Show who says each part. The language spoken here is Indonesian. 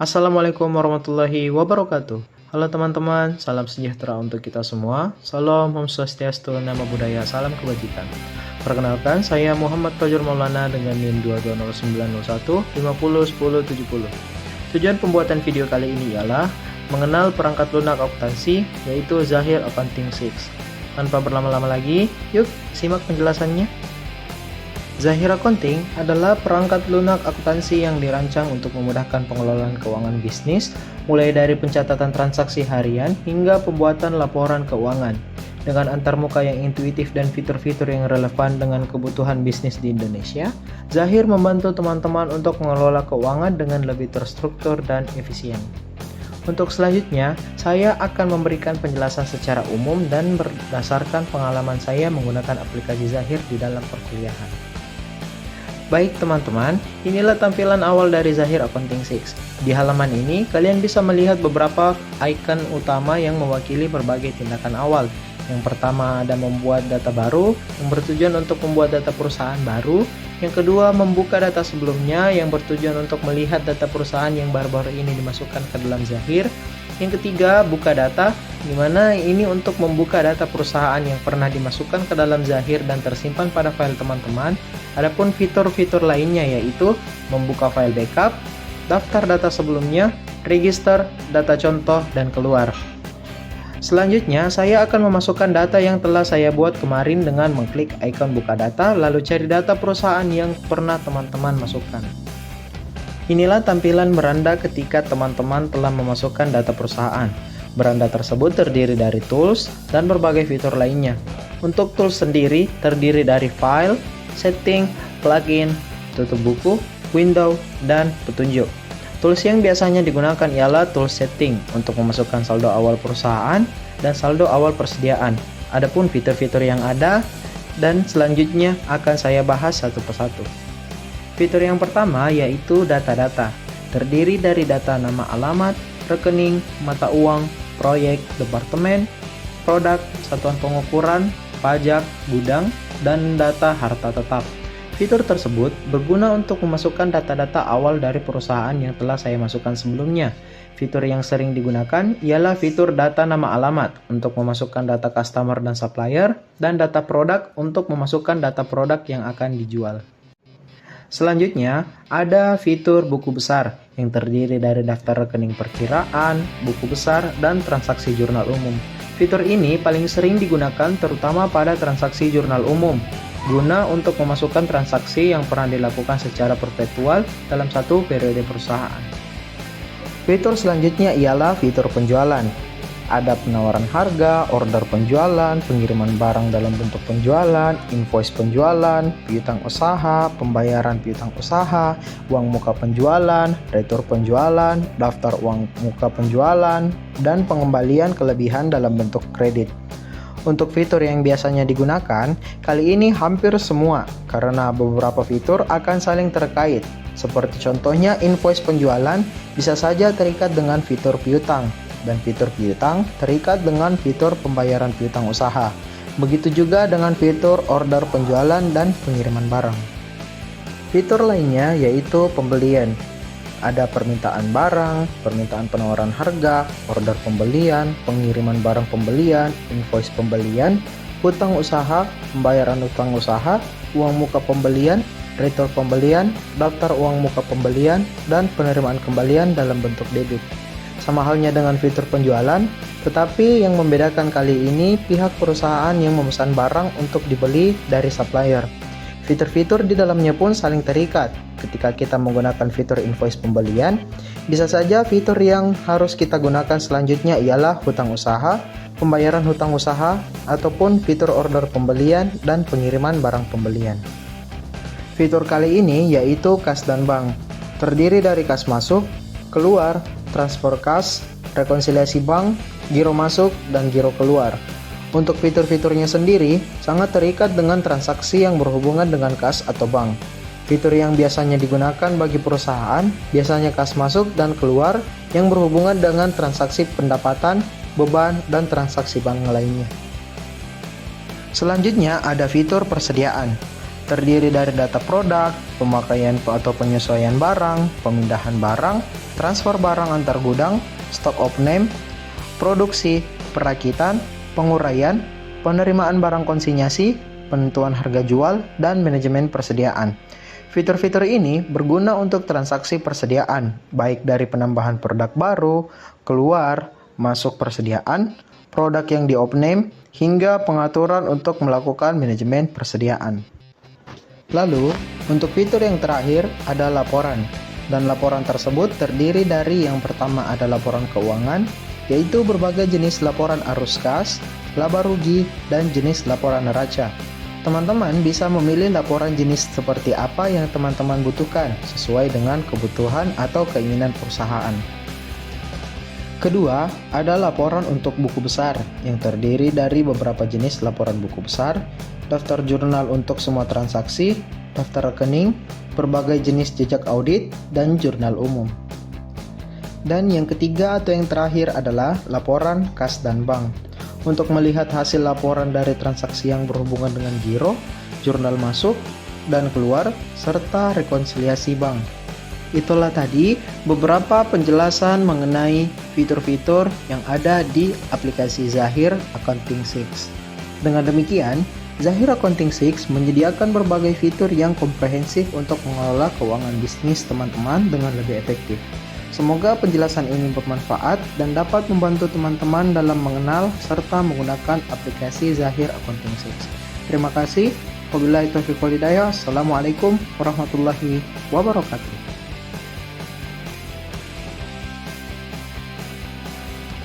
Speaker 1: Assalamualaikum warahmatullahi wabarakatuh. Halo teman-teman, salam sejahtera untuk kita semua. Salam Om Swastiastu, Namo Buddhaya, salam kebajikan. Perkenalkan, saya Muhammad Fajrul Maulana dengan NIM 220901 501070. Tujuan pembuatan video kali ini ialah mengenal perangkat lunak akuntansi, yaitu Zahir Accounting 6. Tanpa berlama-lama lagi, yuk simak penjelasannya. Zahir Accounting adalah perangkat lunak akuntansi yang dirancang untuk memudahkan pengelolaan keuangan bisnis, mulai dari pencatatan transaksi harian hingga pembuatan laporan keuangan. Dengan antarmuka yang intuitif dan fitur-fitur yang relevan dengan kebutuhan bisnis di Indonesia, Zahir membantu teman-teman untuk mengelola keuangan dengan lebih terstruktur dan efisien. Untuk selanjutnya, saya akan memberikan penjelasan secara umum dan berdasarkan pengalaman saya menggunakan aplikasi Zahir di dalam perkuliahan. Baik teman-teman, inilah tampilan awal dari Zahir Accounting 6. Di halaman ini, kalian bisa melihat beberapa icon utama yang mewakili berbagai tindakan awal. Yang pertama ada membuat data baru, yang bertujuan untuk membuat data perusahaan baru. Yang kedua, membuka data sebelumnya, yang bertujuan untuk melihat data perusahaan yang baru-baru ini dimasukkan ke dalam Zahir. Yang ketiga, buka data, di mana ini untuk membuka data perusahaan yang pernah dimasukkan ke dalam Zahir dan tersimpan pada file teman-teman. Adapun fitur-fitur lainnya yaitu membuka file backup, daftar data sebelumnya, register, data contoh, dan keluar. Selanjutnya, saya akan memasukkan data yang telah saya buat kemarin dengan mengklik icon buka data, lalu cari data perusahaan yang pernah teman-teman masukkan. Inilah tampilan beranda ketika teman-teman telah memasukkan data perusahaan. Beranda tersebut terdiri dari tools dan berbagai fitur lainnya. Untuk tools sendiri terdiri dari file, setting, plugin, tutup buku, window, dan petunjuk. Tools yang biasanya digunakan ialah tools setting untuk memasukkan saldo awal perusahaan dan saldo awal persediaan. Adapun fitur-fitur yang ada dan selanjutnya akan saya bahas satu persatu. Fitur yang pertama yaitu data-data. Terdiri dari data nama alamat, rekening, mata uang, proyek, departemen, produk, satuan pengukuran, pajak, gudang, dan data harta tetap. Fitur tersebut berguna untuk memasukkan data-data awal dari perusahaan yang telah saya masukkan sebelumnya. Fitur yang sering digunakan ialah fitur data nama alamat untuk memasukkan data customer dan supplier, dan data produk untuk memasukkan data produk yang akan dijual. Selanjutnya, ada fitur buku besar yang terdiri dari daftar rekening perkiraan, buku besar, dan transaksi jurnal umum. Fitur ini paling sering digunakan terutama pada transaksi jurnal umum, guna untuk memasukkan transaksi yang pernah dilakukan secara perpetual dalam satu periode perusahaan. Fitur selanjutnya ialah fitur penjualan. Ada penawaran harga, order penjualan, pengiriman barang dalam bentuk penjualan, invoice penjualan, piutang usaha, pembayaran piutang usaha, uang muka penjualan, retur penjualan, daftar uang muka penjualan, dan pengembalian kelebihan dalam bentuk kredit. Untuk fitur yang biasanya digunakan, kali ini hampir semua karena beberapa fitur akan saling terkait. Seperti contohnya invoice penjualan bisa saja terikat dengan fitur piutang, dan fitur piutang terikat dengan fitur pembayaran piutang usaha. Begitu juga dengan fitur order penjualan dan pengiriman barang. Fitur lainnya yaitu pembelian. Ada permintaan barang, permintaan penawaran harga, order pembelian, pengiriman barang pembelian, invoice pembelian, hutang usaha, pembayaran hutang usaha, uang muka pembelian, retur pembelian, daftar uang muka pembelian, dan penerimaan kembalian dalam bentuk debit. Sama halnya dengan fitur penjualan, tetapi yang membedakan kali ini pihak perusahaan yang memesan barang untuk dibeli dari supplier. Fitur-fitur di dalamnya pun saling terikat. Ketika kita menggunakan fitur invoice pembelian, bisa saja fitur yang harus kita gunakan selanjutnya ialah hutang usaha, pembayaran hutang usaha, ataupun fitur order pembelian dan pengiriman barang pembelian. Fitur kali ini yaitu kas dan bank. Terdiri dari kas masuk, keluar, transfer kas, rekonsiliasi bank, giro masuk, dan giro keluar. Untuk fitur-fiturnya sendiri, sangat terikat dengan transaksi yang berhubungan dengan kas atau bank. Fitur yang biasanya digunakan bagi perusahaan, biasanya kas masuk dan keluar yang berhubungan dengan transaksi pendapatan, beban, dan transaksi bank lainnya. Selanjutnya ada fitur persediaan. terdiri dari data produk, pemakaian atau penyesuaian barang, pemindahan barang, transfer barang antar gudang, stock of name, produksi, perakitan, penguraian, penerimaan barang konsinyasi, penentuan harga jual, dan manajemen persediaan. Fitur-fitur ini berguna untuk transaksi persediaan, baik dari penambahan produk baru, keluar, masuk persediaan, produk yang di-off-name, hingga pengaturan untuk melakukan manajemen persediaan. Lalu, untuk fitur yang terakhir ada laporan, dan laporan tersebut terdiri dari yang pertama ada laporan keuangan, yaitu berbagai jenis laporan arus kas, laba rugi, dan jenis laporan neraca. Teman-teman bisa memilih laporan jenis seperti apa yang teman-teman butuhkan, sesuai dengan kebutuhan atau keinginan perusahaan. Kedua, ada laporan untuk buku besar, yang terdiri dari beberapa jenis laporan buku besar, daftar jurnal untuk semua transaksi, daftar rekening, berbagai jenis jejak audit, dan jurnal umum. Dan yang ketiga atau yang terakhir adalah laporan kas dan bank, untuk melihat hasil laporan dari transaksi yang berhubungan dengan giro, jurnal masuk dan keluar, serta rekonsiliasi bank. Itulah tadi beberapa penjelasan mengenai fitur-fitur yang ada di aplikasi Zahir Accounting 6. Dengan demikian, Zahir Accounting 6 menyediakan berbagai fitur yang komprehensif untuk mengelola keuangan bisnis teman-teman dengan lebih efektif. Semoga penjelasan ini bermanfaat dan dapat membantu teman-teman dalam mengenal serta menggunakan aplikasi Zahir Accounting 6. Terima kasih. Wabillahi taufiq wal hidayah. Assalamualaikum warahmatullahi wabarakatuh.